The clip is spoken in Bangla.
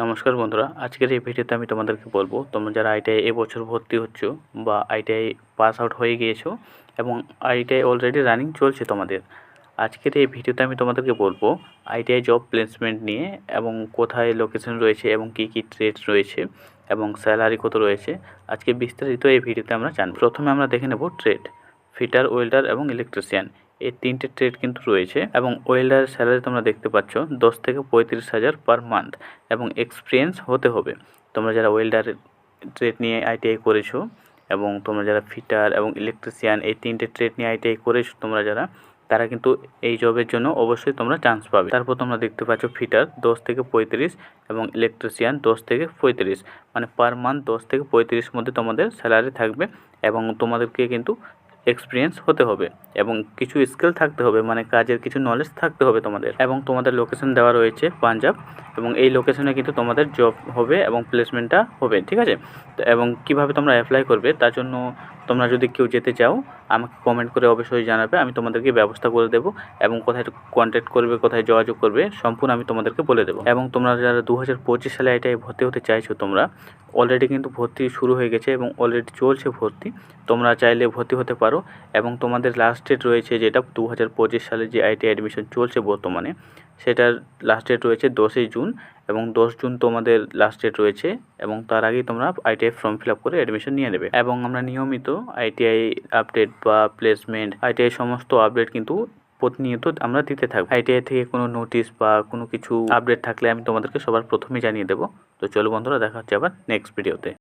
নমস্কার বন্ধুরা, আজকের এই ভিডিওতে আমি তোমাদেরকে বলবো তোমরা যারা আইটিআই এবছর ভর্তি হচ্ছ বা আইটিআই পাস আউট হয়ে গিয়েছো এবং আইটিআই অলরেডি রানিং চলছে তোমাদের। আজকের এই ভিডিওতে আমি তোমাদেরকে বলবো আইটিআই জব প্লেসমেন্ট নিয়ে এবং কোথায় লোকেশন রয়েছে এবং কী কী ট্রেড রয়েছে এবং স্যালারি কত রয়েছে। আজকে বিস্তারিত এই ভিডিওতে আমরা জানব। প্রথমে আমরা দেখে নেব ট্রেড। ফিটার, ওয়েল্ডার এবং ইলেকট্রিশিয়ান এই তিনটে ট্রেড কিন্তু রয়েছে এবং ওয়েল্ডারের স্যালারি তোমরা দেখতে পাচ্ছ 10 থেকে 35,000 পার মান্থ এবং এক্সপিরিয়েন্স হতে হবে। তোমরা যারা ওয়েল্ডার ট্রেড নিয়ে আইটিআই করেছো এবং তোমরা যারা ফিটার এবং ইলেকট্রিশিয়ান এই তিনটে ট্রেড নিয়ে আইটিআই করেছো তোমরা যারা, তারা কিন্তু এই জবের জন্য অবশ্যই তোমরা চান্স পাবে। তারপর তোমরা দেখতে পাচ্ছ ফিটার 10 থেকে 35 এবং ইলেকট্রিশিয়ান 10 থেকে 35, মানে পার মান্থ 10 থেকে 35 মধ্যে তোমাদের স্যালারি থাকবে এবং তোমাদেরকে কিন্তু এক্সপিরিয়েন্স হতে হবে এবং কিছু স্কিল থাকতে হবে, মানে কাজের কিছু নলেজ থাকতে হবে তোমাদের। এবং তোমাদের লোকেশন দেওয়া রয়েছে পাঞ্জাব এবং এই লোকেশনে কিন্তু তোমাদের জব হবে এবং প্লেসমেন্টটা হবে, ঠিক আছে। তো এবং কিভাবে তোমরা অ্যাপ্লাই করবে তার জন্য তোমরা যদি কেউ যেতে চাও আমাকে কমেন্ট করে অবশ্যই জানাবে, আমি তোমাদেরকে ব্যবস্থা করে দেবো এবং কোথায় কন্ট্যাক্ট করবে, কোথায় যোগাযোগ করবে সম্পূর্ণ আমি তোমাদেরকে বলে দেবো। এবং তোমরা যারা 2025 সালে আইটিআই ভর্তি হতে চাইছো তোমরা অলরেডি কিন্তু ভর্তি শুরু হয়ে গেছে এবং অলরেডি চলছে ভর্তি, তোমরা চাইলে ভর্তি হতে পারো। এবং তোমাদের লাস্ট ডেট রয়েছে যেটা 2025 সালে যে আইটিআই অ্যাডমিশন চলছে বর্তমানে, সেটার লাস্ট ডেট রয়েছে 10ই জুন এবং 10 জুন তোমাদের লাস্ট ডেট রয়েছে এবং তার আগেই তোমরা আইটিআই ফর্ম ফিল আপ করে অ্যাডমিশন নিয়ে নেবে। এবং আমরা নিয়মিত আইটিআই আপডেট বা প্লেসমেন্ট, আইটিআই সমস্ত আপডেট কিন্তু প্রতিনিয়ত আমরা দিতে থাকবো। আইটিআই থেকে কোনো নোটিশ বা কোনো কিছু আপডেট থাকলে আমি তোমাদেরকে সবার প্রথমেই জানিয়ে দেবো। তো চলো বন্ধুরা, দেখা হচ্ছে আবার নেক্সট ভিডিওতে।